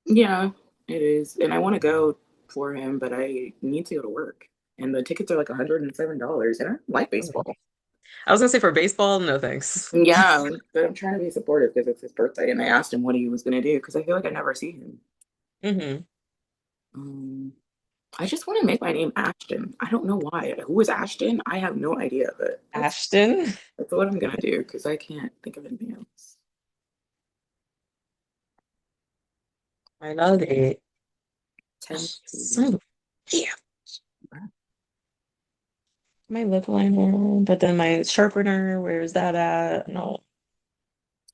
Yeah, it is. And I want to go for him, but I need to go to work. And the tickets are like $107. And I don't like baseball. I was gonna say for baseball, no thanks. Yeah, but I'm trying to be supportive because it's his birthday. And I asked him what he was going to do because I feel like I never see him. Hmm. Um, I just want to make my name Ashton. I don't know why. Who is Ashton? I have no idea, but Ashton. that's what I'm gonna do because I can't think of anything else. I love it. 10 to So, yeah. My lip liner, but then my sharpener, where's that at? No,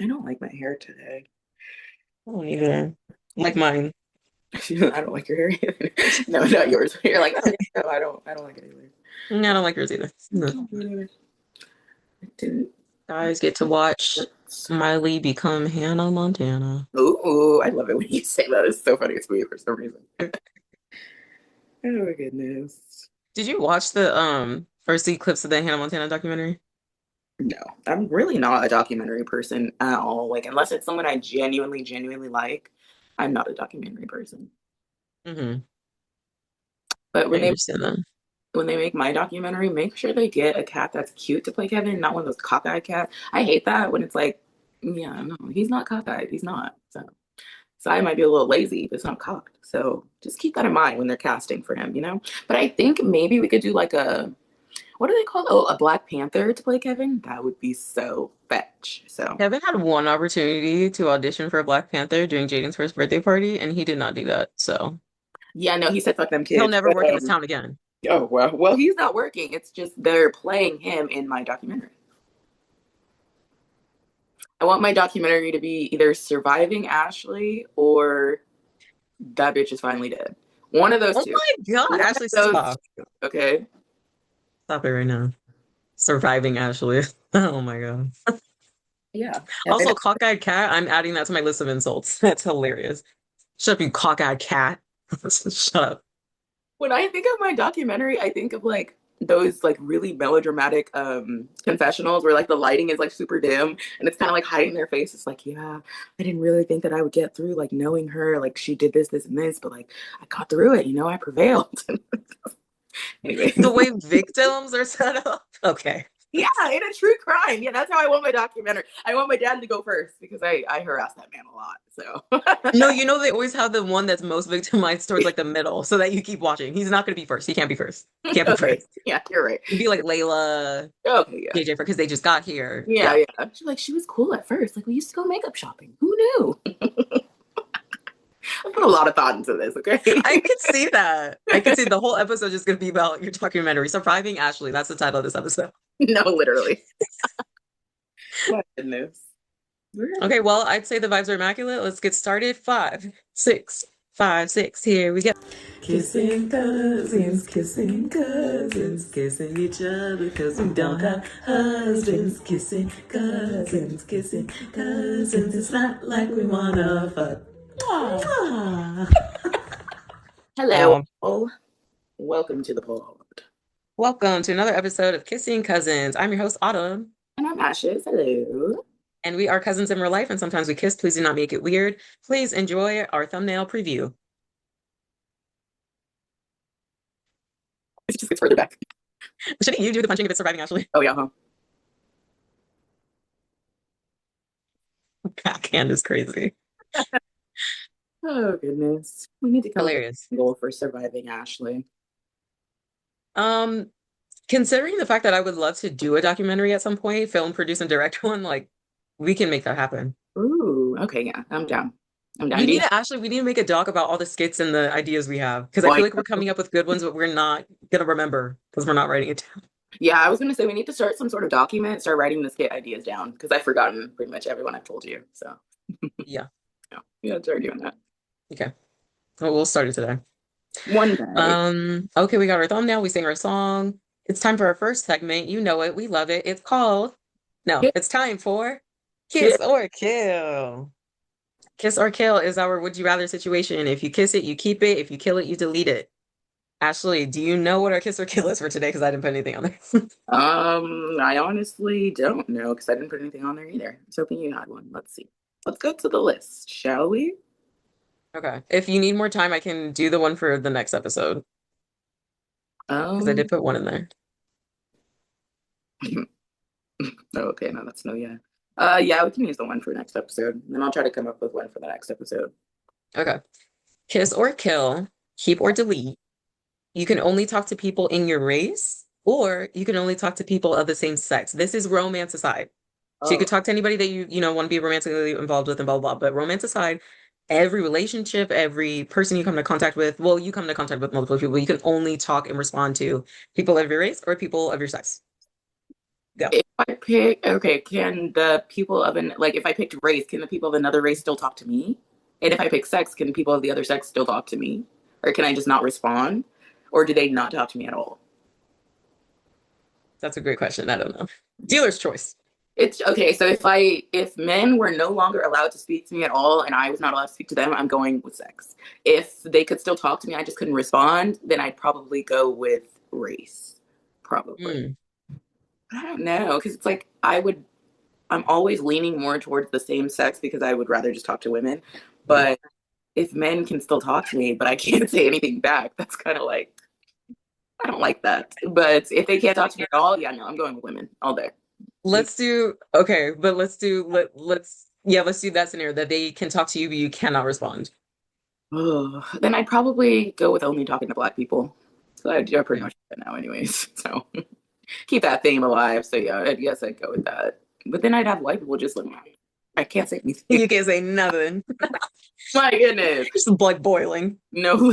I don't like my hair today. I don't either. Like mine. I don't like your hair either. No, not yours. You're like, oh, yeah, no, I don't like it either. I don't like yours either. No. No, me neither. I didn't. Guys get to watch Miley become Hannah Montana. Ooh, I love it when you say that. It's so funny to me for some reason. Oh my goodness. Did you watch the or see clips of the Hannah Montana documentary? No, I'm really not a documentary person at all. Like, unless it's someone I genuinely like, I'm not a documentary person. Hmm. But I understand that. when they make my documentary, make sure they get a cat that's cute to play Kevin, not one of those cockeyed cats. I hate that when it's like, yeah, no, he's not cockeyed. He's not. So I might be a little lazy, but it's not cocked. So just keep that in mind when they're casting for him, you know? But I think maybe we could do like what do they call it? Oh, a Black Panther to play Kevin? That would be so fetch. So Kevin had one opportunity to audition for Black Panther during Jaden's first birthday party, and he did not do that. So yeah, no, he said fuck them he'll kids. never But work in this town again. oh well, he's not working. It's just they're playing him in my documentary. I want my documentary to be either surviving Ashley or that bitch is finally dead. One of those Oh two. my God, One of Ashley, those stop. two. Okay. Stop it right now. Surviving Ashley. Oh my God. Yeah. Also, cockeyed cat, I'm adding that to my list of insults. That's hilarious. Shut up, you cockeyed cat. Shut up. When I think of my documentary, I think of like those like really melodramatic confessionals where like the lighting is like super dim and it's kind of like hiding their face. It's like, yeah, I didn't really think that I would get through like knowing her, like she did this, and this, but like I got through it, I prevailed. Anyway. The way victims are set up. Okay. Yeah, in a true crime. Yeah, that's how I want my documentary. I want my dad to go first because I harass that man a lot. No, So they always have the one that's most victimized towards like the middle so that you keep watching. He's not going to be first. He can't be first. Can't be okay. first. Yeah, you're right. It'd be like Layla, Okay, yeah. JJ, because they just got here. Yeah, Yeah. yeah. She's like, she was cool at first. Like we used to go makeup shopping. Who knew? I put a lot of thought into this, okay? I could see that. I could see the whole episode just going to be about your documentary, Surviving Ashley. That's the title of this episode. No, literally. My goodness. We're- Okay, well, I'd say the vibes are immaculate. Let's get started. 5, 6, 5, 6. Here we go. Kissing each other because we don't have husbands. Kissing cousins. It's not like we wanna fuck. Ah. Hello. Um, All. Welcome to the pod. Welcome to another episode of Kissing Cousins. I'm your host, Autumn, And I'm Ashes. Hello. and we are cousins in real life, and sometimes we kiss. Please do not make it weird. Please enjoy our thumbnail preview. It just gets further back. Shouldn't you do the punching if it's surviving, Ashley? Oh yeah, huh? Backhand is crazy. Oh goodness. We need to come up with Hilarious. a goal for surviving Ashley. Um, Considering the fact that I would love to do a documentary at some point, film, produce, and direct one, like we can make that happen. Ooh, okay, yeah, I'm down. I'm down. We Do need you to actually we need to make a doc about all the skits and the ideas we have because I feel like like we're coming up with good ones, but we're not gonna remember because we're not writing it down. yeah, I was gonna say we need to start some sort of document, start writing the skit ideas down because I've forgotten pretty much everyone I've told you. So Yeah. yeah, we gotta start doing that. Okay. Well, we'll start it today. One day. Okay, we got our thumbnail, we sing our song. It's time for our first segment. You know it, we love it. It's called No, Kid, it's time for kid. Kiss or Kill. Kiss or kill is our would you rather situation. If you kiss it, you keep it. If you kill it, you delete it. Ashley, do you know what our kiss or kill is for today? Because I didn't put anything on there. I honestly don't know because I didn't put anything on there either. I was hoping you had one. Let's see. Let's go to the list, shall we? Okay. If you need more time, I can do the one for the next episode because I Um, did put one in there. oh, okay, no, that's no, yeah. Yeah, we can use the one for next episode. Then I'll try to come up with one for the next episode. Okay. Kiss or kill, keep or delete. You can only talk to people in your race, or you can only talk to people of the same sex. This is romance aside. So you could Oh, talk to anybody that you know want to be romantically involved with and blah blah blah. But romance aside, every relationship, every person you come to contact with, well, you come to contact with multiple people. You can only talk and respond to people of your race or people of your sex. Go. if I pick, okay, can the people of an, like, if I picked race, can the people of another race still talk to me? And if I pick sex, can the people of the other sex still talk to me? Or can I just not respond? Or do they not talk to me at all? That's a great question. I don't know. Dealer's choice. It's okay. So if men were no longer allowed to speak to me at all and I was not allowed to speak to them, I'm going with sex. If they could still talk to me, I just couldn't respond, then I'd probably go with race. Probably. Mm, I don't know, because it's like I'm always leaning more towards the same sex because I would rather just talk to women. mm. But if men can still talk to me, but I can't say anything back, that's kind of like I don't like that. But if they can't talk to me at all, yeah, no, I'm going with women all day. Let's do okay, but let's do that scenario that they can talk to you, but you cannot respond. Oh, then I'd probably go with only talking to black people. So I pretty Yeah. much do that now, anyways. So keep that theme alive. So yeah, I guess I'd go with that. But then I'd have white people just look. I can't say anything. You can't say nothing. My goodness. Just like boiling. No.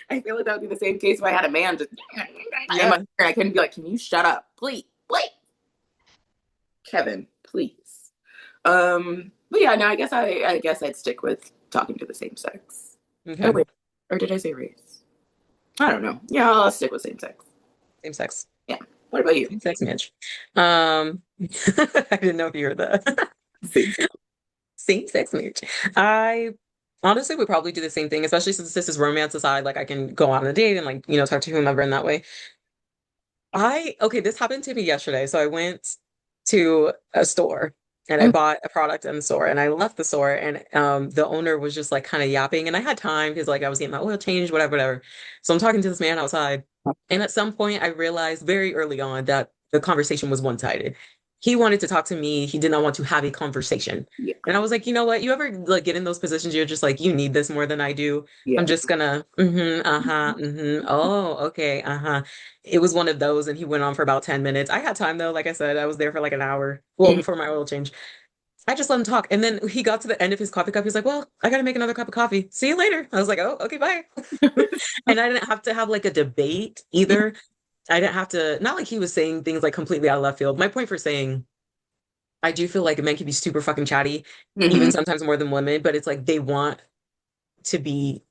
I feel like that would be the same case if I had a man just in my Yeah. ear. I couldn't be like, "Can you shut up, please, please, Kevin, please." But yeah, no, I guess I'd stick with talking to the same sex. Oh Okay. wait, or did I say race? I don't know. Yeah, I'll stick with same sex. Same sex. Yeah. What about you? Same sex match. I didn't know if you heard that. Same sex. Same sex marriage. I honestly would probably do the same thing, especially since this is romance aside. Like I can go on a date and like, talk to whomever in that way. Okay, this happened to me yesterday. So I went to a store and I Mm, bought a product in the store and I left the store and the owner was just like kind of yapping and I had time because like I was getting my oil changed, whatever, whatever. So I'm talking to this man outside and at some point I realized very early on that the conversation was one-sided. He wanted to talk to me. He did not want to have a conversation. yeah. And I was like, you know what? You ever like get in those positions you're just like, you need this more than I do. I'm Yeah. just gonna, uh-huh, oh, okay, uh-huh. It was one of those, and he went on for about 10 minutes. I had time though, like I said, I was there for like an hour, well, Mhm. before my oil change. I just let him talk. And then he got to the end of his coffee cup. He's like, well, I gotta make another cup of coffee. See you later. I was like, oh, okay, bye. And I didn't have to have like a debate either. I didn't have to, not like he was saying things like completely out of left field. My point for saying, I do feel like men can be super fucking chatty, even Mhm. sometimes more than women, but it's like they want to be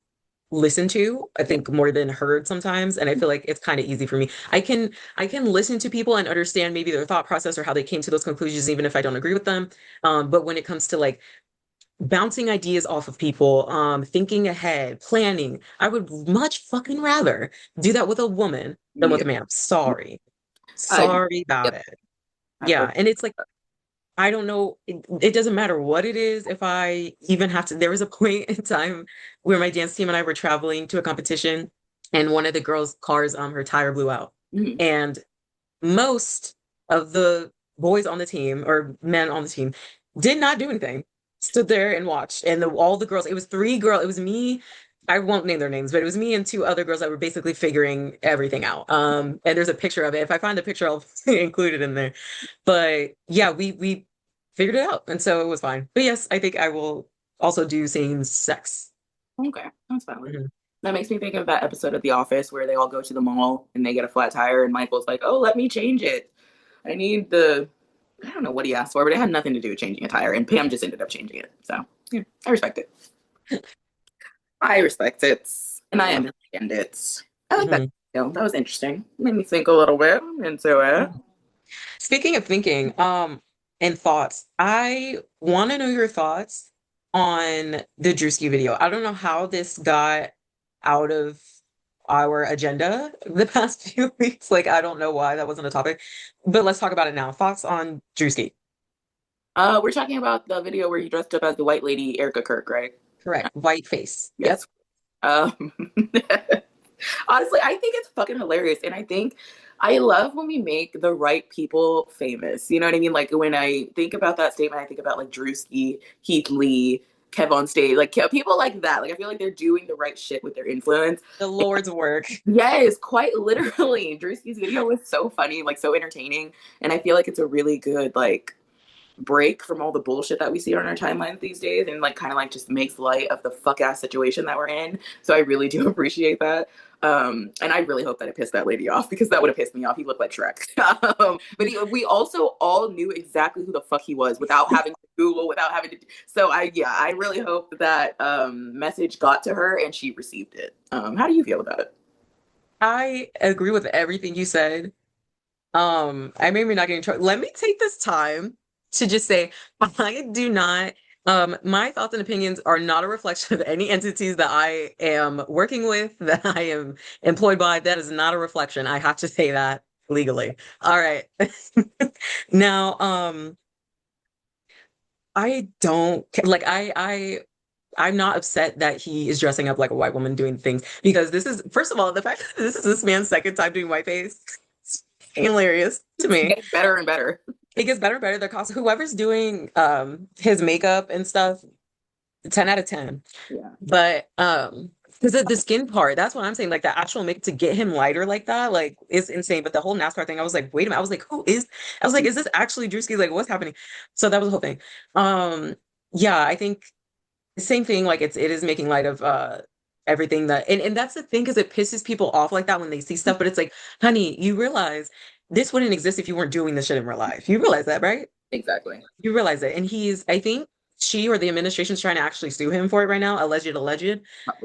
listened to, I think more than heard sometimes. And I feel like it's kind of easy for me. I can listen to people and understand maybe their thought process or how they came to those conclusions, even if I don't agree with them. But when it comes to like bouncing ideas off of people, thinking ahead, planning, I would much fucking rather do that with a woman than with Yeah. a man. Sorry. I Sorry yep. about it. I feel Yeah. And it's like I don't know. It doesn't matter what it is. If I even have to, there was a point in time where my dance team and I were traveling to a competition, and one of the girls' cars, her tire blew out. mhm. And most of the boys on the team or men on the team did not do anything. Stood there and watched. And all the girls, it was three girls, it was me. I won't name their names, but it was me and two other girls that were basically figuring everything out. And there's a picture of it. If I find the picture, I'll include it in there. But yeah, we figured it out, and so it was fine. But yes, I think I will also do same sex. Okay, that's valid. Mhm. That makes me think of that episode of The Office where they all go to the mall and they get a flat tire, and Michael's like, "Oh, let me change it. I need the." I don't know what he asked for, but it had nothing to do with changing a tire, and Pam just ended up changing it. So yeah, I respect it. I respect it, and I understand it. I like that. Mhm. That was interesting. Made me think a little bit into it. Speaking of thinking, and thoughts, I want to know your thoughts on the Druski video. I don't know how this got out of our agenda the past few weeks. Like, I don't know why that wasn't a topic, but let's talk about it now. Thoughts on Druski? We're talking about the video where he dressed up as the white lady, Erica Kirk, right? Correct. White face. Yep. Yes. Um, honestly, I think it's fucking hilarious. And I think I love when we make the right people famous. You know what I mean? Like when I think about that statement, I think about like Druski, Heath Lee, Kev on stage, like people like that. Like I feel like they're doing the right shit with their influence. The Lord's work. Yes, quite literally. Drewski's video was so funny, like so entertaining. And I feel like it's a really good like break from all the bullshit that we see on our timelines these days and like kind of like just makes light of the fuck ass situation that we're in. So I really do appreciate that. And I really hope that it pissed that lady off because that would have pissed me off. He looked like Shrek. We also all knew exactly who the fuck he was without having to Google, without having to. So I really hope that message got to her and she received it. How do you feel about it? I agree with everything you said. I may be not getting in trouble. Let me take this time to just say I do not my thoughts and opinions are not a reflection of any entities that I am working with, that I am employed by. That is not a reflection. I have to say that legally. All right. Now, I don't like I'm not upset that he is dressing up like a white woman doing things because this is, first of all, the fact that this is this man's second time doing whiteface, it's hilarious to It's me. getting better and better. It gets better and better. The cost, whoever's doing his makeup and stuff, 10 out of 10. Yeah. But because the skin part, that's what I'm saying. Like the actual makeup to get him lighter like that, like is insane. But the whole NASCAR thing, I was like, wait a minute. I was like, I was like, is this actually Drewski? Like, what's happening? So that was the whole thing. Um, yeah, I think same thing, like it is making light of everything that and that's the thing because it pisses people off like that when they see stuff, but it's like, honey, you realize this wouldn't exist if you weren't doing this shit in real life. You realize that, right? Exactly. You realize it. And he's, I think she or the administration's trying to actually sue him for it right now, alleged.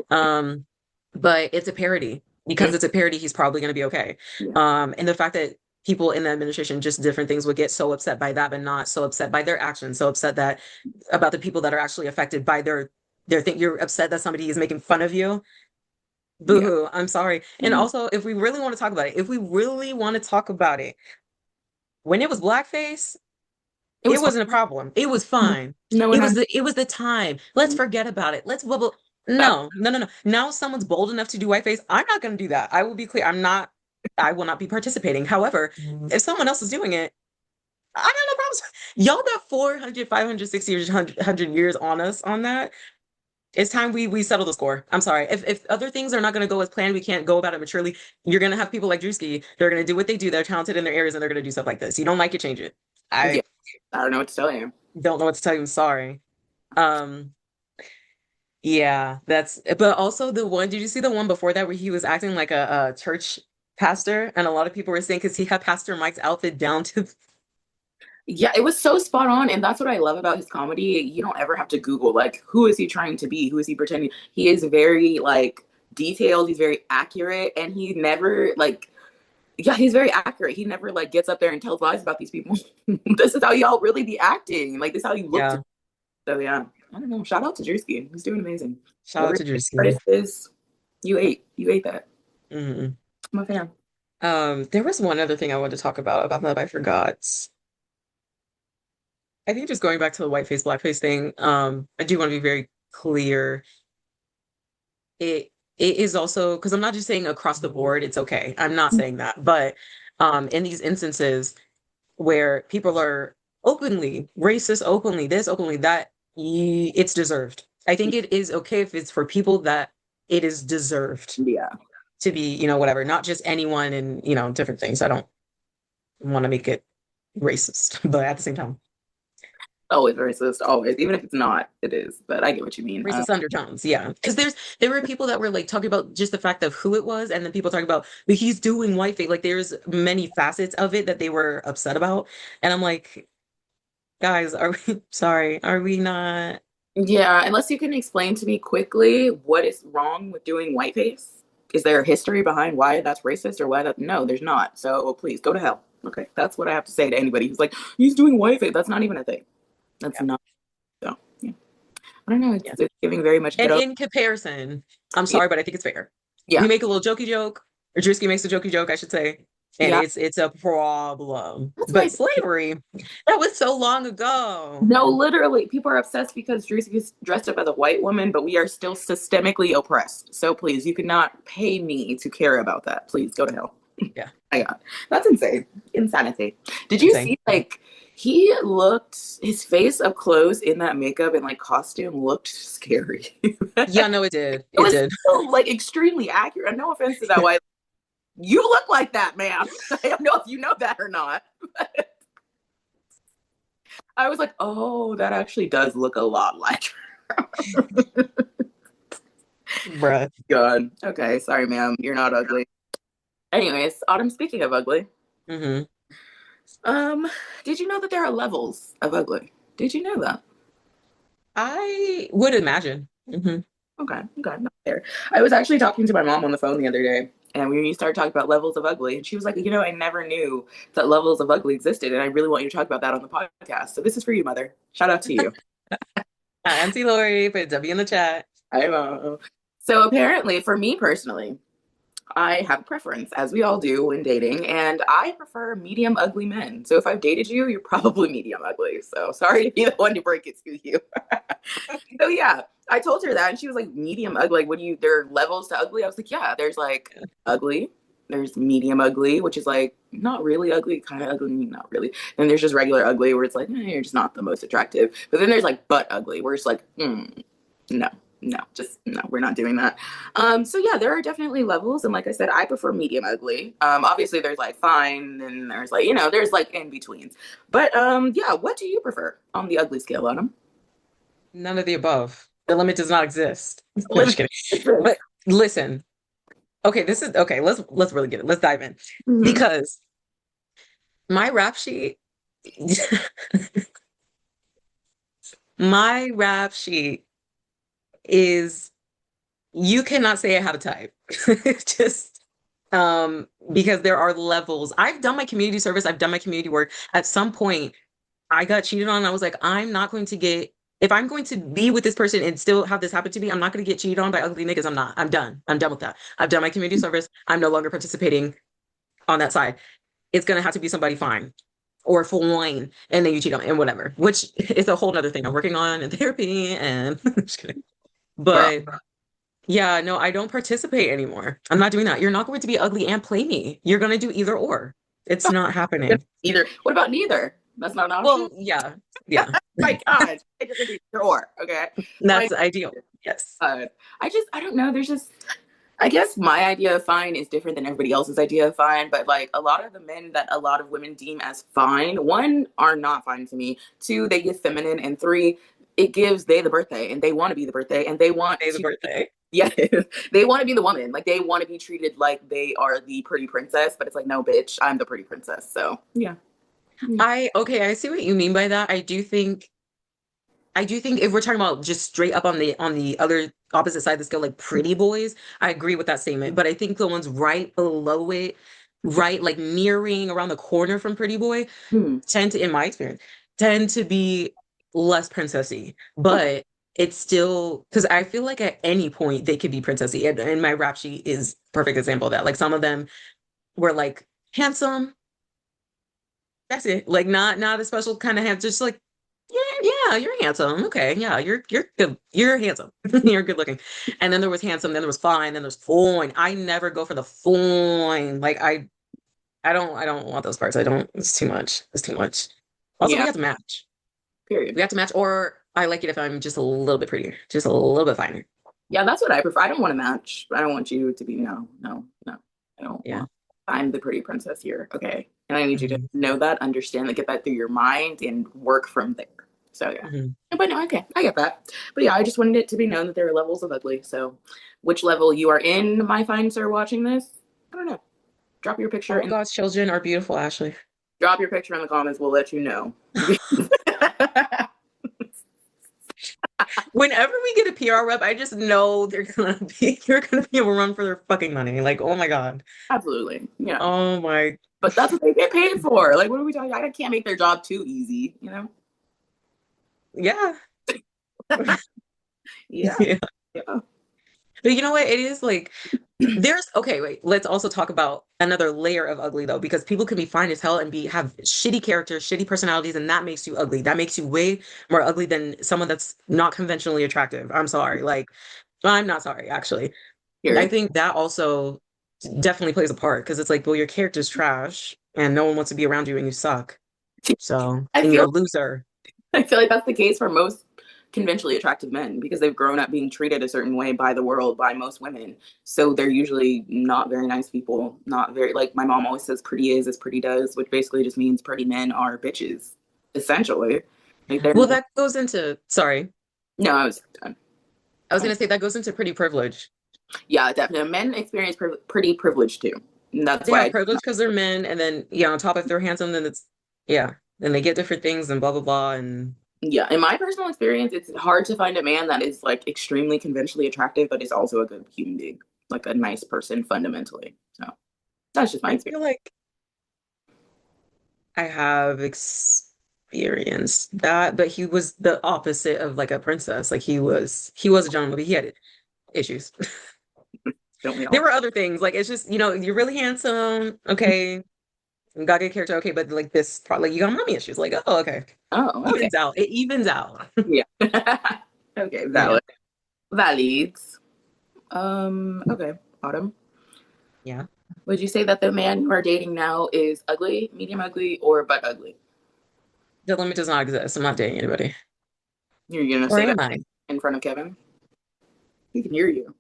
Um, but it's a parody. Because it's a parody, he's probably gonna be okay. Yeah. And the fact that people in the administration, just different things, would get so upset by that, but not so upset by their actions, so upset that about the people that are actually affected by their thing. You're upset that somebody is making fun of you. Yeah. Boo-hoo. I'm sorry. And Mhm. also, if we really want to talk about it, when it was blackface, It it was fun. wasn't a problem. It was fine. No one It has was the time. Let's forget about it. Let's bubble. that. No, no, no, no. Now someone's bold enough to do whiteface. I'm not going to do that. I will be clear. I will not be participating. However, if someone else is doing it, I got no problems. Y'all got 400, 500, 60 years, 100 years on us on that. It's time we settle the score. I'm sorry. If other things are not going to go as planned, we can't go about it maturely. You're going to have people like Drewski. They're going to do what they do. They're talented in their areas and they're going to do stuff like this. You don't like it, change it. Yeah. I I don't know what to tell you. don't know what to tell you. I'm sorry. Um, yeah, but also the one, did you see the one before that where he was acting like a church pastor? And a lot of people were saying because he had Pastor Mike's outfit down to, Yeah, it was so spot on, and that's what I love about his comedy. You don't ever have to Google like who is he trying to be, who is he pretending. He is very like detailed. He's very accurate, and he never like yeah, he's very accurate. He never like gets up there and tells lies about these people. This is how y'all really be acting. Like this is how you look. yeah, So yeah, I don't know. Shout out to Druski. He's doing amazing. shout out Whatever to Druski. artist is, you ate that. Mhm. I'm a fan. There was one other thing I wanted to talk about that I forgot. I think just going back to the whiteface, blackface thing, I do want to be very clear. It it is also because I'm not just saying across the board, it's okay. I'm not saying that, but in these instances where people are openly racist, openly this, openly that, it's deserved. I think it is okay if it's for people that it is deserved Yeah. to be, whatever, not just anyone and, different things. I don't want to make it racist, but at the same time, Always racist, always. Even if it's not, it is. But I get what you mean. racist undertones. Yeah. Because there were people that were like talking about just the fact of who it was, and then people talking about, but he's doing whiteface. Like there's many facets of it that they were upset about. And I'm like, guys, are we sorry? Are we not? Yeah, unless you can explain to me quickly what is wrong with doing whiteface. Is there a history behind why that's racist or why that? No, there's not. So please go to hell. Okay, that's what I have to say to anybody who's like, he's doing whiteface. That's not even a thing. That's Yeah. not. So yeah, I don't know. Yeah. It's giving very much And ghetto. in comparison, I'm Yeah, sorry, but I think it's fair. We yeah, make a little jokey joke, or Drewski makes a jokey joke, I should say. And Yeah, it's a problem. that's my But thing. slavery, that was so long ago. No, literally, people are obsessed because Druski is dressed up as a white woman, but we are still systemically oppressed. So please, you cannot pay me to care about that. Please go to hell. Yeah, My God, that's insane. Insanity. Did you insane. see like he looked his face up close in that makeup and like costume looked scary. Yeah, It no, it did. It was did. so like extremely accurate. No offense to that white. You look like that, man. I don't know if you know that or not. I was like, oh, that actually does look a lot like Bruh. God. Okay, sorry, ma'am. You're not ugly. Anyways, Autumn, speaking of ugly, Hmm. um, did you know that there are levels of ugly? Did you know that? I would imagine. Okay, okay, not there. I was actually talking to my mom on the phone the other day, and we started talking about levels of ugly, and she was like, I never knew that levels of ugly existed, and I really want you to talk about that on the podcast. So this is for you, mother. Shout out to you. Auntie Lori, put a W in the chat. I know. So apparently, for me personally, I have a preference, as we all do when dating, and I prefer medium ugly men. So if I've dated you, you're probably medium ugly. So sorry to be the one to break it to you. So yeah, I told her that, and she was like, "Medium ugly? Like, what do you? There are levels to ugly." I was like, "Yeah, there's like ugly, there's medium ugly, which is like not really ugly, kind of ugly, not really. Then there's just regular ugly, where it's like you're just not the most attractive. But then there's like butt ugly, where it's like, no, no, just no, we're not doing that. So yeah, there are definitely levels, and like I said, I prefer medium ugly. Obviously there's like fine, and there's like there's like in betweens. But yeah, what do you prefer on the ugly scale, Autumn? None of the above. The limit does not exist. No, just Limit. kidding. But listen, okay, this is okay. Let's really get it. Let's dive in Mhm. because my rap sheet, my rap sheet is you cannot say I have a type. Just because there are levels. I've done my community service, I've done my community work. At some point, I got cheated on. And I was like, I'm not going to get, if I'm going to be with this person and still have this happen to me, I'm not going to get cheated on by ugly niggas. I'm not. I'm done. I'm done with that. I've done my community service. I'm no longer participating on that side. It's going to have to be somebody fine or fine. And then you cheat on and whatever, which is a whole other thing I'm working on in therapy. And just kidding. Girl. But yeah, no, I don't participate anymore. I'm not doing that. You're not going to be ugly and play me. You're going to do either or. It's not happening. Either. What about neither? That's not an option. Well, yeah, yeah. My God, I just do either or. Okay. My That's ideal. Yes. God, I don't know. There's just I guess my idea of fine is different than everybody else's idea of fine, but like a lot of the men that a lot of women deem as fine, one, are not fine to me. Two, they get feminine, and three, it gives they the birthday, and they want to be the birthday, and they want Today's a to, birthday. yeah, they want to be the woman. Like they want to be treated like they are the pretty princess, but it's like, no, bitch, I'm the pretty princess. So yeah. Yeah. Okay, I see what you mean by that. I do think if we're talking about just straight up on the other opposite side of the scale, like pretty boys, I agree with that statement. But I think the ones right below it, right, like nearing around the corner from pretty boy, Hmm. tend to, in my experience, tend to be less princessy. Okay. But it's still because I feel like at any point they could be princessy. And my rap sheet is perfect example of that. Like some of them were like handsome. That's it. Like not a special kind of handsome, just like, yeah, yeah, you're handsome. Okay, yeah, you're good. You're handsome. You're good looking. And then there was handsome, then there was fine, then there's fine. I never go for the fine. Like I don't want those parts. I don't, it's too much. It's too much. Also, we Yeah. have to match. Period. We have to match, or I like it if I'm just a little bit prettier, just a little bit finer. Yeah, that's what I prefer. I don't want to match. I don't want you to be no, no, no. I don't Yeah. want. I'm the pretty princess here. Okay. And I need you to Hmm. know that, understand that, get that through your mind and work from there. So yeah. Hmm. But no, okay, I get that. But yeah, I just wanted it to be known that there are levels of ugly. So which level you are in, my fine sir, watching this? I don't know. Drop your picture All in God's children are beautiful, Ashley. drop your picture in the comments. We'll let you know. Whenever we get a PR rep, I just know they're gonna be able to run for their fucking money. Like, oh my God. Absolutely. Yeah. Oh my, But that's what they get paid for. Like, what are we talking? I can't make their job too easy, you know? yeah. Yeah. Yeah. Yeah. But you know what? It is like There's okay, wait. Let's also talk about another layer of ugly though, because people can be fine as hell and be have shitty characters, shitty personalities, and that makes you ugly. That makes you way more ugly than someone that's not conventionally attractive. I'm sorry. Like, I'm not sorry, actually. I Here. think that also definitely plays a part because it's like, well, your character's trash and no one wants to be around you and you suck. So, I and you're feel a loser. I feel like that's the case for most conventionally attractive men because they've grown up being treated a certain way by the world, by most women. So they're usually not very nice people. Not very, like my mom always says, pretty is as pretty does, which basically just means pretty men are bitches, essentially. Like they're Well, that goes into, sorry, no, I was done. I was gonna say that goes into pretty privilege. Yeah, definitely. Men experience pretty privilege too. And that's They why have privilege because they're men, and then yeah, on top if they're handsome, then it's yeah, then they get different things and blah blah blah. And yeah, in my personal experience, it's hard to find a man that is like extremely conventionally attractive, but is also a good human being, like a nice person fundamentally. So that's just my I experience. feel like I have experienced that, but he was the opposite of like a princess. Like he was a gentleman, but he had issues. Don't we There all? were other things. Like it's just, you're really handsome, okay, you got a good character, okay, but like this part, like you got mommy issues. Like, oh, okay. Oh, okay. Evens out. It evens out. Yeah. Okay, Yeah. valid. Valids. Okay. Autumn. Yeah. Would you say that the man you are dating now is ugly, medium ugly, or butt ugly? The limit does not exist. I'm not dating anybody. You're gonna Or say that am I? in front of Kevin? He can hear you.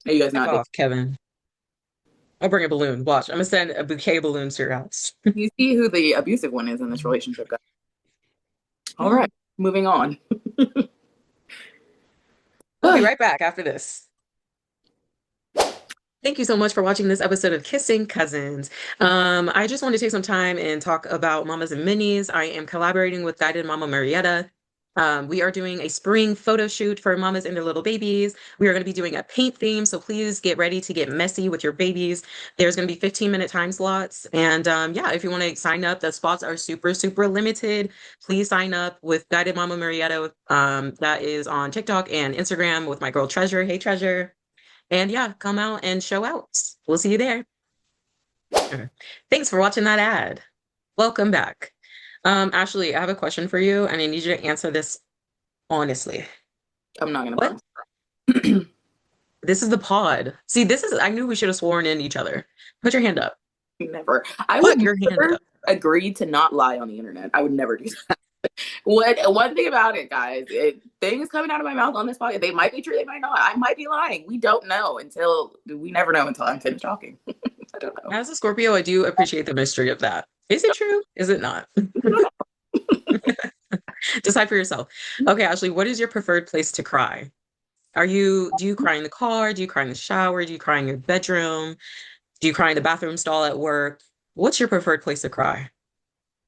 Are you guys F not dating? off, Kevin. I'll bring a balloon. Watch. I'm gonna send a bouquet of balloons to your house. You see who the abusive one is in this relationship, guys. All right, moving on. We'll be right back after this. Thank you so much for watching this episode of Kissing Cousins. I just want to take some time and talk about Mamas and Minis. I am collaborating with Guided Mama Marietta. We are doing a spring photo shoot for mamas and their little babies. We are going to be doing a paint theme, so please get ready to get messy with your babies. There's going to be 15-minute time slots. And yeah, if you want to sign up, the spots are super, super limited. Please sign up with Guided Mama Marietta. That is on TikTok and Instagram with my girl Treasure. Hey, Treasure. And yeah, come out and show out. We'll see you there. Okay. Thanks for watching that ad. Welcome back. Ashley, I have a question for you, and I need you to answer this honestly. I'm not gonna What? promise. This is the pod. See, I knew we should have sworn in each other. Put your hand up. Never. I Put would your hand never up. agree to not lie on the internet. I would never do that. What one thing about it, guys, things coming out of my mouth on this podcast, they might be true, they might not. I might be lying. We never know until I'm finished talking. I don't know. As a Scorpio, I do appreciate the mystery of that. Is it true? Is it not? Decide for yourself. Okay, Ashley, what is your preferred place to cry? Do you cry in the car? Do you cry in the shower? Do you cry in your bedroom? Do you cry in the bathroom stall at work? What's your preferred place to cry?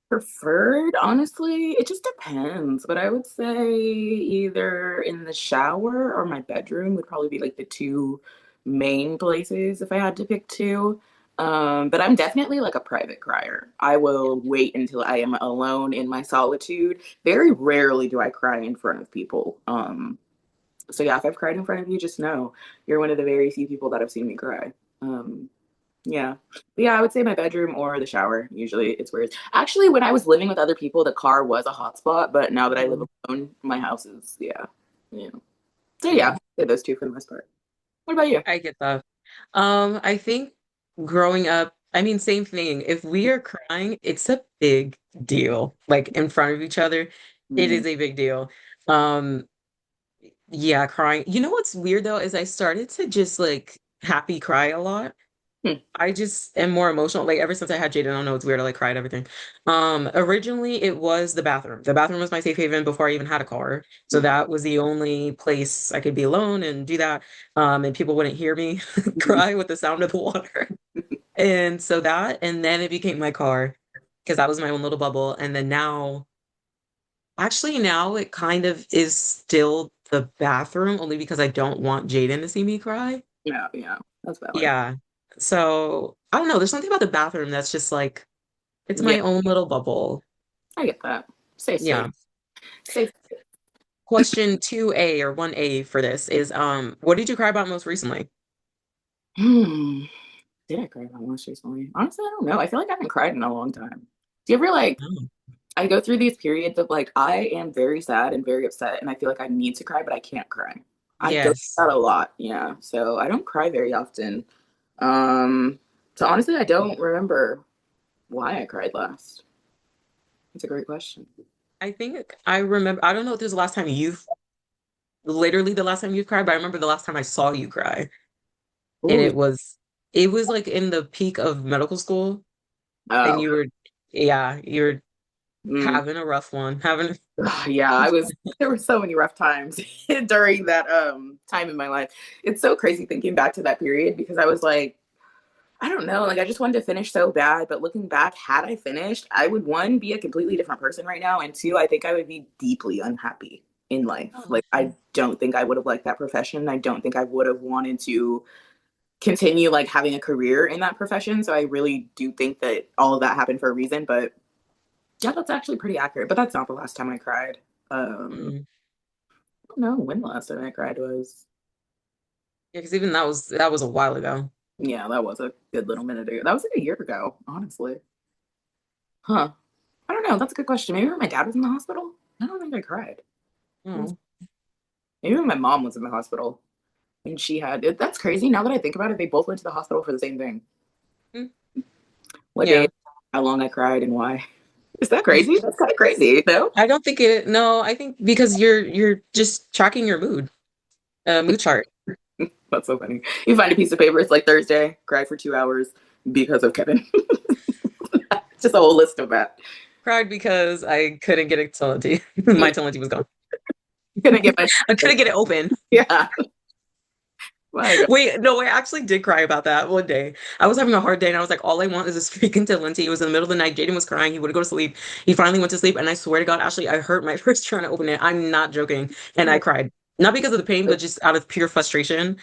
Preferred, honestly, it just depends. But I would say either in the shower or my bedroom would probably be like the two main places if I had to pick two. But I'm definitely like a private crier. I will wait until I am alone in my solitude. Very rarely do I cry in front of people. So yeah, if I've cried in front of you, just know you're one of the very few people that have seen me cry. Um, yeah. But yeah, I would say my bedroom or the shower. Usually it's weird. Actually, when I was living with other people, the car was a hotspot, but now that I live Mhm. alone, my house is, yeah. Yeah. So yeah, Yeah, I'd say those two for the most part. What about you? I get that. I think growing up, I mean, same thing. If we are crying, it's a big deal. Like in front of each other, it Mm. is a big deal. Um, yeah, crying. You know what's weird though, is I started to just like happy cry a lot. Hmm. I just am more emotional. Like ever since I had Jaden, I don't know, it's weird. I like cried everything. Originally it was the bathroom. The bathroom was my safe haven before I even had a car. So Okay. that was the only place I could be alone and do that. And people wouldn't hear me Mhm. cry with the sound of the water. And so that, and then it became my car because that was my own little bubble. And then now it kind of is still the bathroom only because I don't want Jaden to see me cry. Yeah, yeah, that's valid. Yeah. So I don't know. There's something about the bathroom that's just like it's Yeah, my own little bubble. I get that. Safe space. Yeah. Safe. Question 2A or 1A for this is what did you cry about most recently? Hmm. Did I cry about most recently? Honestly, I don't know. I feel like I haven't cried in a long time. Do you ever like Oh, I go through these periods of like I am very sad and very upset and I feel like I need to cry, but I can't cry. I go through yes. that a lot. Yeah. So I don't cry very often. Um, so honestly, I don't remember why I cried last. It's a great question. I think I remember, I don't know if this was the last time you've, literally the last time you cried, but I remember the last time I saw you cry. And Ooh. it was like in the peak of medical school. And Oh. you were, yeah, you were Mm. having a rough one, having, Yeah, I was there were so many rough times during that time in my life. It's so crazy thinking back to that period because I was like I don't know. Like, I just wanted to finish so bad. But looking back, had I finished, I would one, be a completely different person right now. And two, I think I would be deeply unhappy in life. oh, Like, I don't think I would have liked that profession. I don't think I would have wanted to continue like having a career in that profession. So I really do think that all of that happened for a reason. But yeah, that's actually pretty accurate. But that's not the last time I cried. mm. I don't know when the last time I cried was. Yeah, because even that was a while ago. Yeah, that was a good little minute ago. That was like a year ago, honestly. Huh. I don't know. That's a good question. Maybe when my dad was in the hospital. I don't think I cried. Oh, Maybe when my mom was in the hospital and she had it. That's crazy. Now that I think about it, they both went to the hospital for the same thing. mm, What day, yeah. how long I cried, and why. Is that crazy? That's kind of crazy, though. I don't think it, no, I think because you're just tracking your mood chart. That's so funny. You find a piece of paper. It's like Thursday. Cried for 2 hours because of Kevin. Just a whole list of that. Cried because I couldn't get a Telenty. My Telenty was gone. Gonna get my I couldn't get it open. yeah. My God. Wait, no, I actually did cry about that one day. I was having a hard day and I was like, all I want is this freaking Telenty. It was in the middle of the night. Jaden was crying. He would go to sleep. He finally went to sleep. And I swear to God, Ashley, I hurt my first trying to open it. I'm not joking. And I cried. Not because of the pain, but just out of pure frustration.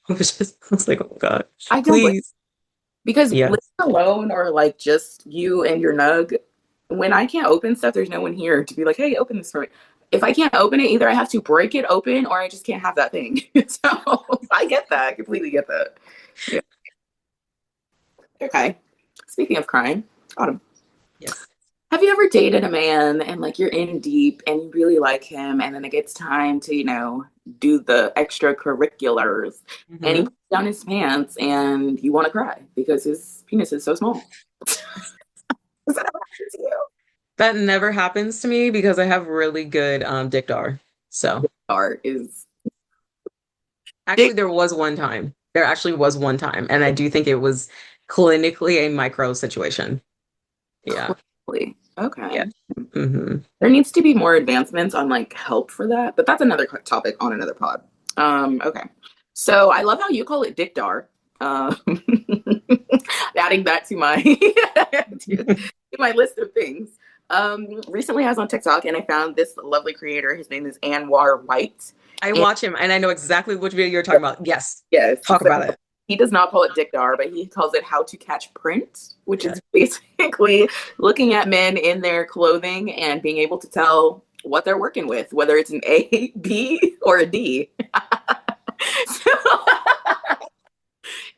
I was like, oh God, I don't blame please. because living Yes. alone or like just you and your nug, when I can't open stuff, there's no one here to be like, hey, open this for me. If I can't open it, either I have to break it open or I just can't have that thing. So I get that. I completely get that. Yeah. Okay. Speaking of crying, Autumn, Yes. have you ever dated a man and like you're in deep and you really like him and then it gets time to, do the extracurriculars and he Hmm. puts down his pants and you want to cry because his penis is so small? Does that ever happen to you? That never happens to me because I have really good dick dar. So Art is actually, dick. there was one time. There actually was one time, and I do think it was clinically a micro situation. Yeah. Clearly. Okay. Yeah. Hmm. There needs to be more advancements on like help for that, but that's another topic on another pod. Okay. So I love how you call it Dickdar. Um, adding that to my to my list of things. Recently, I was on TikTok and I found this lovely creator. His name is Anwar White, I and watch him, and I know exactly which video you're talking about. Yes. yes, Talk so about it. he does not call it Dickdar, but he calls it How to Catch Print, which Okay. is basically looking at men in their clothing and being able to tell what they're working with, whether it's an A, B, or a D. So,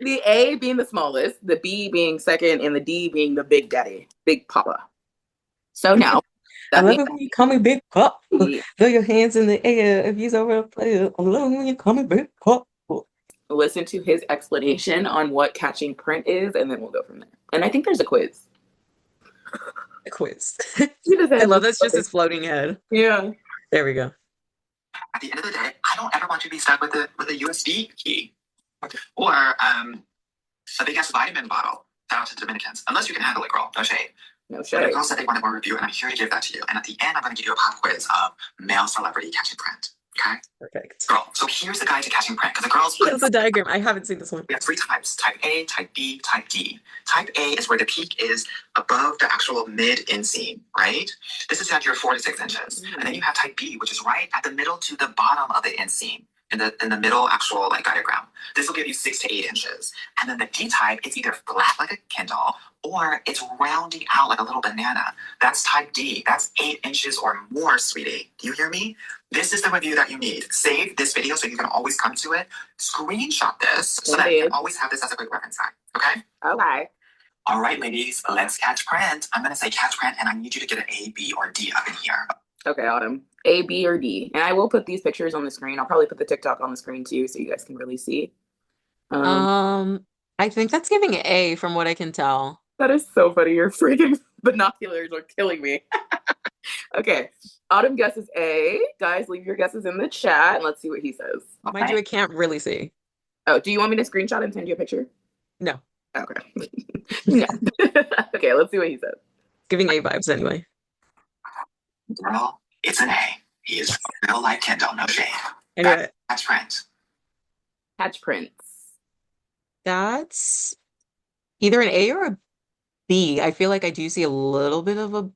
the A being the smallest, the B being second, and the D being the big daddy, big papa. So now I that love being it when you call me Big Cup. the Throw your hands in the air if you're over a player. I love it when you call me Big Cup. listen to his explanation on what catching print is, and then we'll go from there. And I think there's a quiz. A quiz. He just I has love this that's just his floating head. yeah. There we go. At the end of the day, I don't ever want to be stuck with a USB key or a big ass vitamin bottle. Shout out to the Dominicans. Unless you can handle it, girl. No shade. No But a shade. girl said they wanted more review, and I'm here to give that to you. And at the end, I'm going to give you a pop quiz of male celebrity catching print. Okay, Perfect. girl. So here's the guide to catching print because the girls He put has a diagram. I haven't seen this one. we have three types: type A, type B, type D. Type A is where the peak is above the actual mid inseam, right? This is at your 4 to 6 inches. And then you have type B, which is right at the middle to the bottom of the inseam. in the middle actual like diagram. This will give you 6 to 8 inches. And then the D type, it's either flat like a Kindle or it's rounding out like a little banana. That's type D. That's 8 inches or more, sweetie. Do you hear me? This is the review that you need. Save this video so you can always come to it. Screenshot this so that you can always have this as a quick reference guide. Okay? Okay. All right, ladies, let's catch print. I'm gonna say catch print, and I need you to get an A, B, or D up in here. Okay, Autumn. A, B, or D. And I will put these pictures on the screen. I'll probably put the TikTok on the screen too, so you guys can really see. I think that's giving A from what I can tell. That is so funny. Your freaking binoculars are killing me. Okay. Autumn guesses A. Guys, leave your guesses in the chat and let's see what he says. Mind you, I can't really see. Oh, do you want me to screenshot and send you a picture? No. Okay. No. Okay, let's see what he says. Giving A vibes anyway. Girl, it's an A. He is real life Kindle, no shade. Anyway, Catch print. Catch prints. that's either an A or a B. I feel like I do see a little bit of a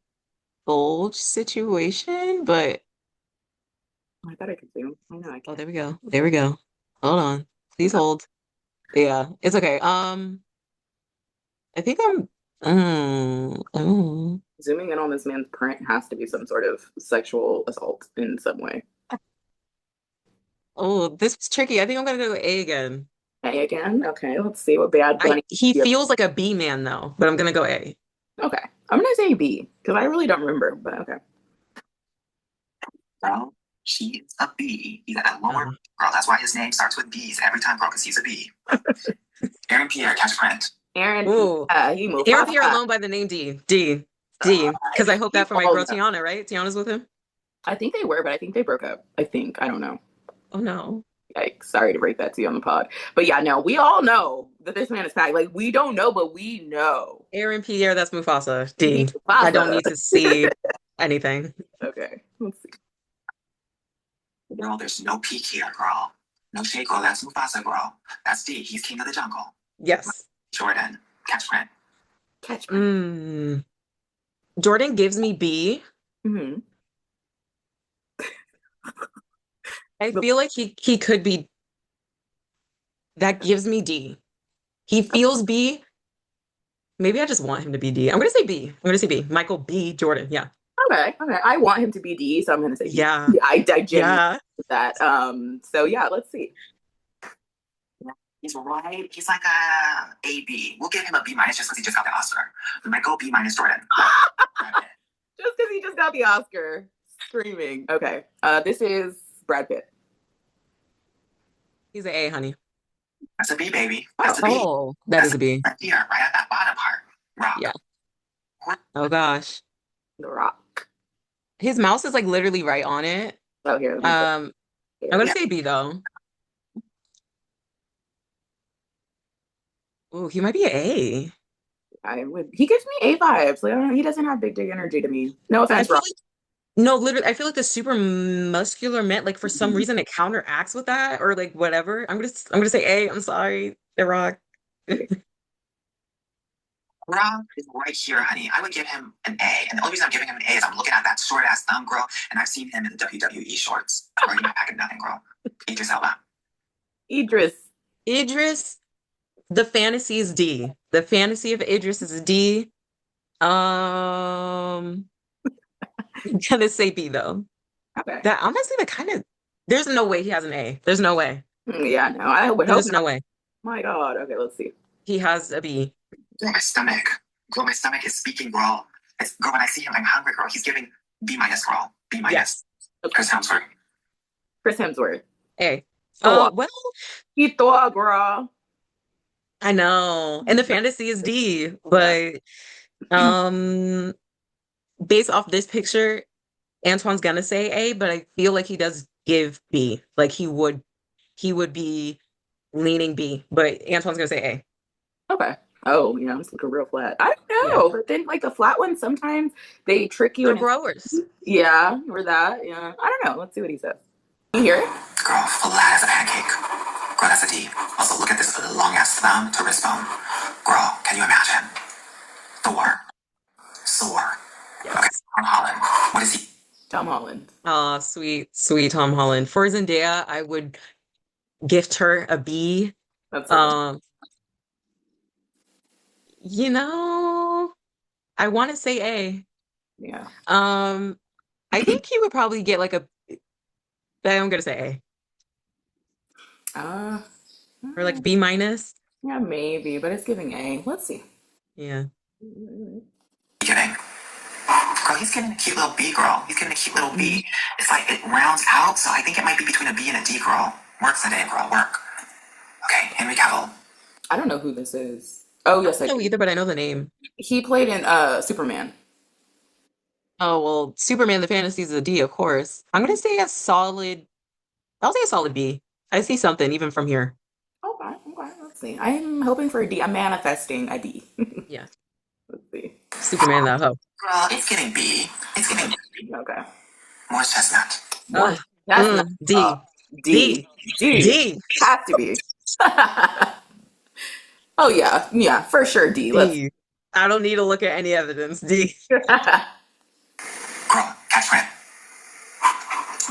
bulge situation, but I thought I could zoom. I know I oh, can. there we go. There we go. Hold on. Please hold. Yeah, it's okay. I think I'm Zooming in on this man's print has to be some sort of sexual assault in some way. oh, this was tricky. I think I'm gonna go A again. A again? Okay, let's see what Bad Bunny. He feels like a B man though, but I'm gonna go A. Okay, I'm gonna say B because I really don't remember, but okay. Girl, she is a B. He's at that lower girl. That's why his name starts with B's every time, girl, because he's a B. Aaron Pierre, catch print. Aaron, Ooh. he moved. Aaron Pierre alone by the name D. D. Because I hope that for my girl Tiana, right? Tiana's with him? I think they were, but I think they broke up. I don't know. Oh no. Yikes, sorry to break that to you on the pod. But yeah, no, we all know that this man is packed. Like, we don't know, but we know. Aaron Pierre, that's Mufasa. D. Mufasa. I don't need to see anything. Okay, let's see. Girl, there's no peak here, girl. No shade, girl. That's Mufasa, girl. That's D. He's king of the jungle. Yes. Jordan, catch print. Catch print. Jordan gives me B. Mm-hmm. I feel like he could be. That gives me D. He feels B. Maybe I just want him to be D. I'm gonna say B. I'm gonna say B. Michael B. Jordan. Yeah. Okay. I want him to be D, so I'm gonna say B. Yeah. I genuinely that. So yeah, let's see. He's right. He's like a AB. We'll give him a B minus just because he just got the Oscar. Michael B minus Jordan. Just because he just got the Oscar. Screaming. Okay. This is Brad Pitt. He's an A, honey. That's a B, baby. That's a B. Oh, that is a B. Right here, right at that bottom part. Rock. Yeah. Oh gosh. The Rock. His mouse is like literally right on it. Oh, here. I'm gonna say B though. Oh, he might be an A. He gives me A vibes. Like, he doesn't have big dick energy to me. No offense, Rock. No, literally, I feel like the super muscular men, like for some reason it counteracts with that or like whatever. I'm gonna say A. I'm sorry, The Rock. Rock is right here, honey. I would give him an A. And the only reason I'm giving him an A is I'm looking at that short ass thumb, girl, and I've seen him in the WWE shorts. Girl, you're not packing nothing, girl. Idris Elba. Idris. The fantasy is D. The fantasy of Idris is a D. I'm gonna say B though. Okay. That honestly, that kind of. There's no way he has an A. There's no way. Yeah, no, I would hope There's not. no way. My God. Okay, let's see. He has a B. Girl, my stomach. Girl, my stomach is speaking, girl. Girl, when I see him, I'm hungry, girl. He's giving B minus, girl. B minus. Yes. Okay. Chris Hemsworth. A. Thor. Well, He Thor, girl. I know. And the fantasy is D, but based off this picture, Antoine's gonna say A, but I feel like he does give B. Like he would be leaning B, but Antoine's gonna say A. Okay. Oh, yeah, it's looking real flat. I don't know, but then like the flat ones, sometimes they trick you. They're growers. Yeah, or that. Yeah, I don't know. Let's see what he says. You hear it? Girl, flat as a pancake. Girl, that's a D. Also, look at this long ass thumb to wrist bone. Girl, can you imagine? Thor. Yes. Okay, Tom Holland. What is he? Tom Holland. Oh, sweet Tom Holland. For Zendaya, I would gift her a B. That's so funny. Um, you know, I want to say A. Yeah. Um, I think he would probably get like a, I'm gonna say A Uh, or like mm, B minus. yeah, maybe, but it's giving A. Let's see. Yeah. Kidding. Girl, he's getting a cute little B, girl. He's getting a cute little Mhm. B. It's like it rounds out, so I think it might be between a B and a D, girl. Work today, girl. Work. Okay, Henry Cavill. I don't know who this is. Oh, I yes, I don't know do. either, but I know the name. He played in Superman. Oh, well, Superman the Fantasy is a D, of course. I'm gonna say a solid, I'll say a solid B. I see something even from here. Okay, okay, let's see. I'm hoping for a D. I'm manifesting a D. Yeah. Let's see. Superman that hoe. Girl, it's getting B. It's getting Okay. Morris Chestnut. More. Ugh. That's not D. D. D. D. D. Has to be. Oh yeah, yeah, for sure. D. Let's. D. I don't need to look at any evidence. D. Girl, catch Fred.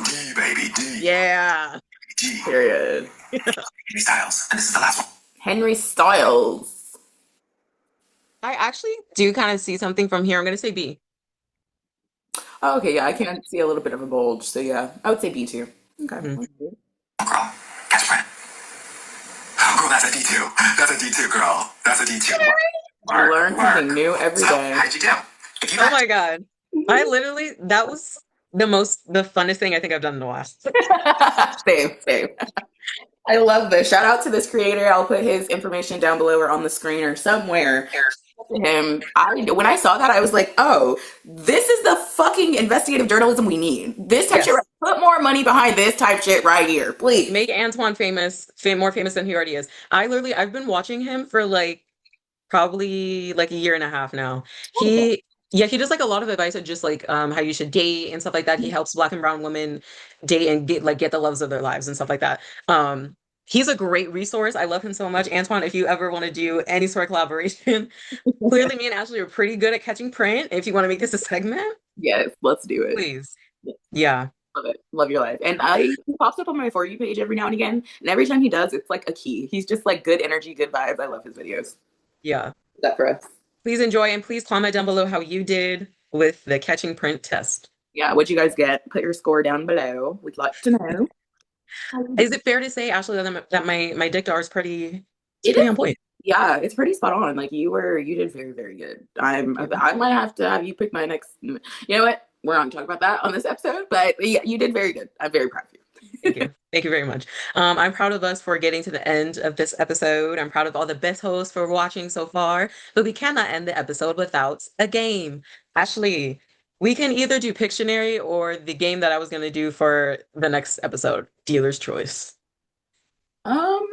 D, baby, D. Yeah. D. Period. Henry Styles. And this is the last one. Henry Styles. I actually do kind of see something from here. I'm gonna say B. Oh, okay, yeah, I can see a little bit of a bulge, so yeah, I would say B too. Okay. Mhm. Girl, catch Fred. Oh, girl, that's a D2. That's a D2, girl. That's a D2. You Work, learn work. something new every So, day. how did you do? If you Oh had my God. I literally, that was the funnest thing I think I've done in a while. Same, same. I love this. Shout out to this creator. I'll put his information down below or on the screen or somewhere. To him, when I saw that, I was like, "Oh, this is the fucking investigative journalism we need. This type shit. Yes. Put more money behind this type shit right here, please." Make Antoine famous, more famous than he already is. I've been watching him for like probably like a year and a half now. Okay. Yeah, he does like a lot of advice on just like how you should date and stuff like that. He helps Black and brown women date and get the loves of their lives and stuff like that. He's a great resource. I love him so much. Antoine, if you ever want to do any sort of collaboration, clearly me and Ashley are pretty good at catching print. If you want to make this a segment, Yes, let's do it. please. Yeah. Love it. Love your life. And he pops up on my For You page every now and again. And every time he does, it's like a key. He's just like good energy, good vibes. I love his videos. Yeah. Is that for us? Please enjoy and please comment down below how you did with the catching print test. Yeah, what'd you guys get? Put your score down below. We'd like to know. Is it fair to say, Ashley, that my dictar is pretty it's It pretty is. on point? Yeah, it's pretty spot on. Like you did very, very good. Thank you. I might have to have you pick my next. You know what? We're not talking about that on this episode, but yeah, you did very good. I'm very proud of Thank you. you. Thank you very much. I'm proud of us for getting to the end of this episode. I'm proud of all the best hosts for watching so far, but we cannot end the episode without a game. Ashley, we can either do Pictionary or the game that I was going to do for the next episode, Dealer's Choice. Um,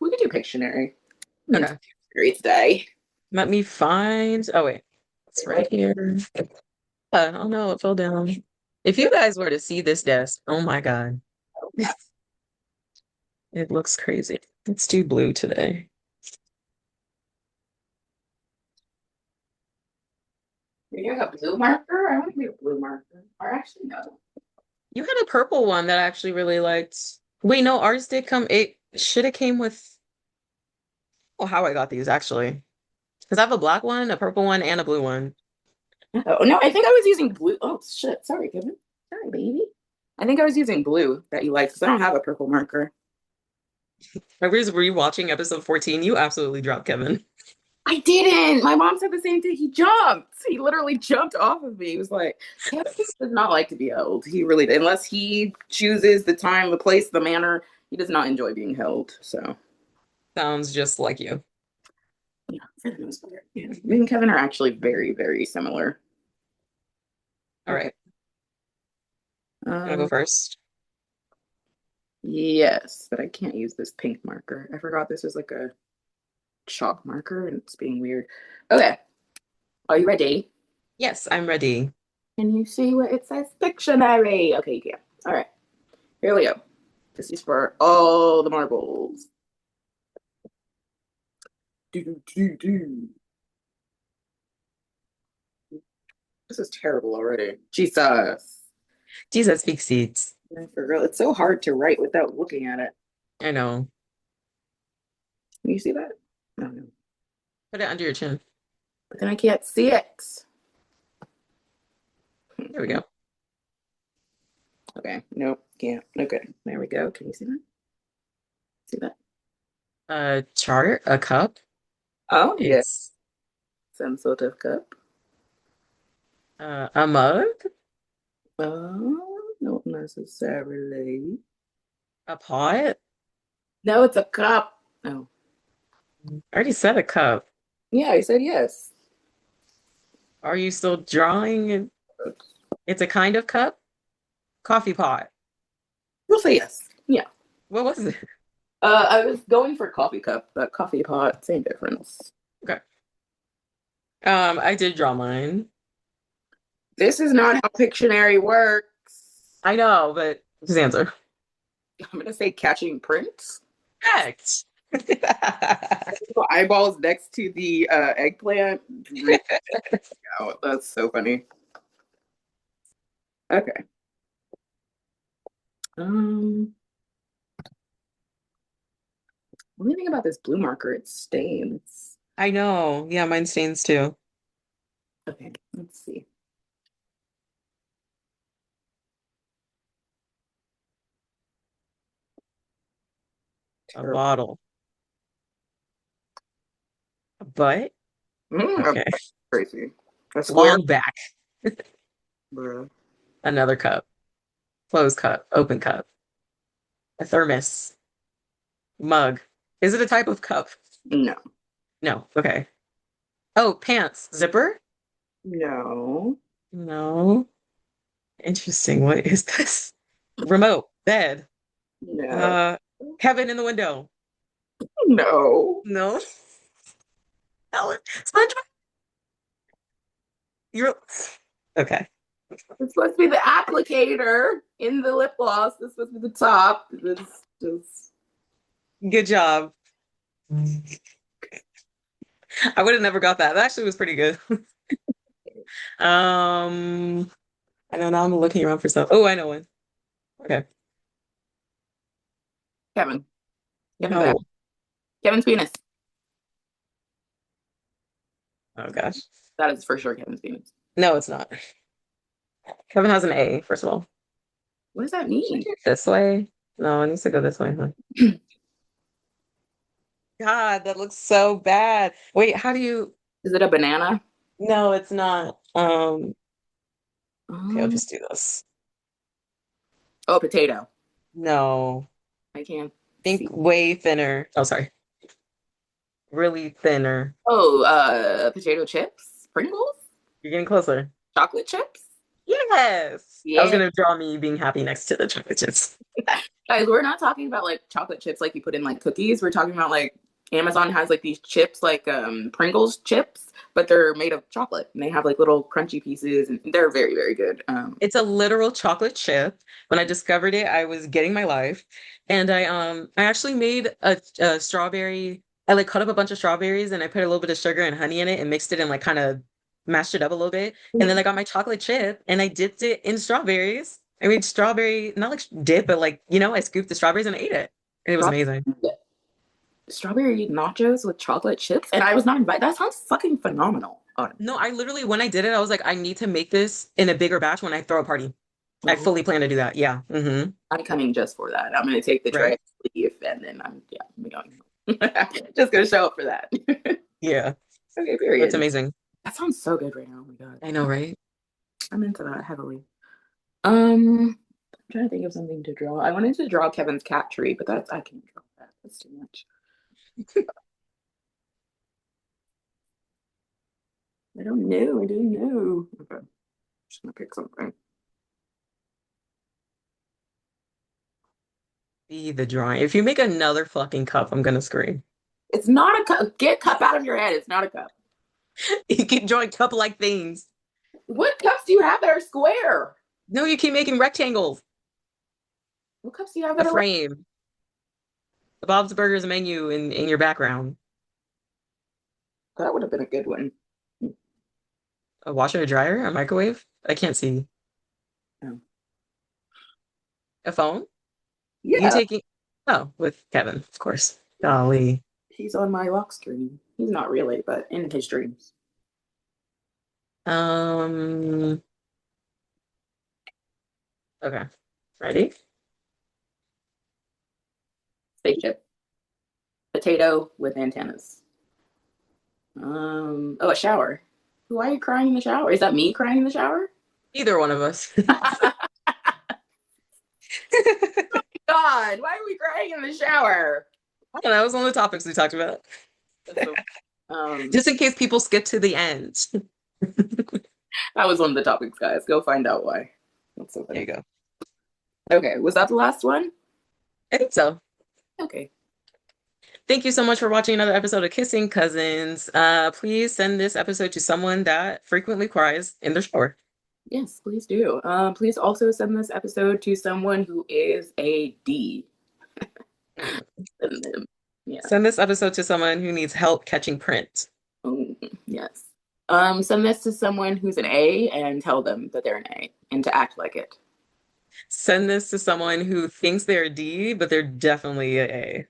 we could do Pictionary. I'm Okay. great today. Let me find. Oh, wait. It's right here. Oh no, it fell down. If you guys were to see this desk, oh my God. It looks crazy. Let's do blue today. You have a blue marker? I want to be a blue marker. Or actually, no. You had a purple one that I actually really liked. Wait, no, ours did come. It should have came with. Oh, how I got these actually. Because I have a black one, a purple one, and a blue one. Oh, no, I think I was using blue. Oh, shit. Sorry, Kevin. Sorry, baby. I think I was using blue that you liked because I don't have a purple marker. I was rewatching episode 14. You absolutely dropped Kevin. I didn't. My mom said the same thing. He jumped. He literally jumped off of me. He was like, Kevin does not like to be held. He really, unless he chooses the time, the place, the manner, he does not enjoy being held. So, Sounds just like you. yeah, for the most part. Yeah. Me and Kevin are actually very, very similar. All Okay. right. Gonna go Um, first. yes, but I can't use this pink marker. I forgot this was like a chalk marker and it's being weird. Okay. Are you ready? Yes, I'm ready. Can you see what it says? Pictionary. Okay, you can. All right. Here we go. This is for all the marbles. Do, do, do, do. This is terrible already. Jesus. Jesus speaks seeds. No, for real. It's so hard to write without looking at it. I know. Can you see that? No, no. Put it under your chin. But then I can't see it. There we go. Okay. Nope. Can't. Okay. There we go. Can you see that? See that? A chart, a cup. Oh, yeah. It's Some sort of cup. a mug, Not necessarily. a pot. No, it's a cup. Oh. I already said a cup. Yeah, I said yes. Are you still drawing? It's a kind of cup? Coffee pot. We'll say yes. Yeah. What was it? I was going for coffee cup, but coffee pot, same difference. Okay. I did draw mine. This is not how Pictionary works. I know, but just answer. I'm gonna say catching prints. Correct. Eyeballs next to the eggplant. Oh, that's so funny. Okay. What do you think about this blue marker? It stains. I know. Yeah, mine stains too. Okay, let's see. A bottle. A butt. Mm, Okay. crazy. A square. Long back. Bruh. Another cup. Closed cup. Open cup. A thermos. Mug. Is it a type of cup? No. No. Okay. Oh, pants. Zipper? No. No. Interesting. What is this? Remote. Bed. No. Uh, Kevin in the window. No. No. Ellen. SpongeBob. You're okay. It's supposed to be the applicator in the lip gloss. This supposed to be the top. This just Good job. I would have never got that. That actually was pretty good. Um, I know now I'm looking around for stuff. Oh, I know one. Okay. Kevin. Kevin's No. ass. Kevin's penis. Oh gosh. That is for sure Kevin's penis. No, it's not. Kevin has an A, first of all. What does that Should I mean? do it this way? No, it needs to go this way, huh? God, that looks so bad. Wait, how do you? Is it a banana? No, it's not. Okay, I'll Um, just do this. oh, potato. No. I can't Think see. way thinner. Oh, sorry. Really thinner. Oh, potato chips? Pringles? You're getting closer. Chocolate chips? Yes. I was Yeah. gonna draw me being happy next to the chocolate chips. Guys, we're not talking about like chocolate chips like you put in like cookies. We're talking about like Amazon has like these chips like Pringles chips, but they're made of chocolate and they have like little crunchy pieces and they're very, very good. It's a literal chocolate chip. When I discovered it, I was getting my life, and I actually made a strawberry. I like cut up a bunch of strawberries and I put a little bit of sugar and honey in it and mixed it and like kind of mashed it up a little bit. And then I got my chocolate chip and I dipped it in strawberries. I made strawberry, not like dip, but like, I scooped the strawberries and I ate it. And it was amazing. Strawberry nachos with chocolate chips, and I was not invited. That sounds fucking phenomenal. Oh, No, I literally, when I did it, I was like, I need to make this in a bigger batch when I throw a party. I no. fully plan to do that. Yeah. I'm coming just for that. I'm gonna take the tray, Right. leave, and then I'm going. Just gonna show up for that. Yeah. Okay, That's period. amazing. That sounds so good right now. Oh my god, I know, right? I'm into that heavily. I'm trying to think of something to draw. I wanted to draw Kevin's cat tree, but I can't draw that. That's too much. I don't know. I don't know. Okay, I'm just gonna pick something. Be the drawing. If you make another fucking cup, I'm gonna scream. It's not a cup. Get cup out of your head. It's not a cup. You keep drawing cup-like things. What cups do you have that are square? No, you keep making rectangles. What cups do you have A that are? frame. The Bob's Burgers menu in your background. That would have been a good one. A washer, a dryer, a microwave. I can't see. Oh. A phone? You Yeah, taking? Oh, with Kevin, of course. Golly. he's on my lock screen. He's not really, but in his dreams. Um. Okay. Ready? Spaceship. Potato with antennas. Oh, a shower. Why are you crying in the shower? Is that me crying in the shower? Either one of us. God, why are we crying in the shower? I don't know. That was one of the topics we talked about. That's so, Just in case people skip to the end. that was one of the topics, guys. Go find out why. That's so There funny. you go. Okay, was that the last one? I think so. Okay. Thank you so much for watching another episode of Kissing Cousins. Please send this episode to someone that frequently cries in their shower. Yes, please do. Please also send this episode to someone who is a D. Yeah. Send this episode to someone who needs help catching print. Yes. Send this to someone who's an A and tell them that they're an A and to act like it. Send this to someone who thinks they're a D, but they're definitely a A.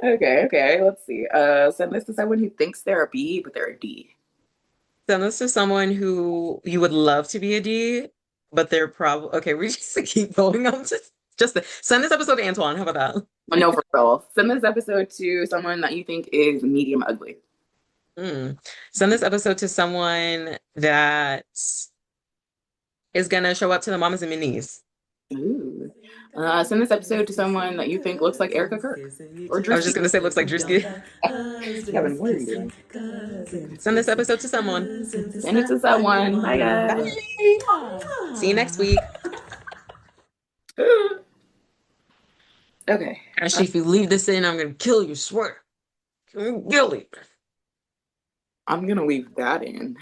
Okay, let's see. Send this to someone who thinks they're a B, but they're a D. Send this to someone who you would love to be a D, but they're probably okay. We just keep going on to send this episode to Antoine. How about that? Oh, no, for real. Send this episode to someone that you think is medium ugly. Send this episode to someone that is gonna show up to the Mamas and Minis. Ooh. Send this episode to someone that you think looks like Erica Kirk or Druski. I was just gonna say looks like Druski. Kevin, what are you doing? Send this episode to someone. Send it to someone. Bye, guys. Bye. See you next week. Okay. Actually, if you leave this in, I'm gonna kill you. Swear. Kill you. I'm gonna leave that in.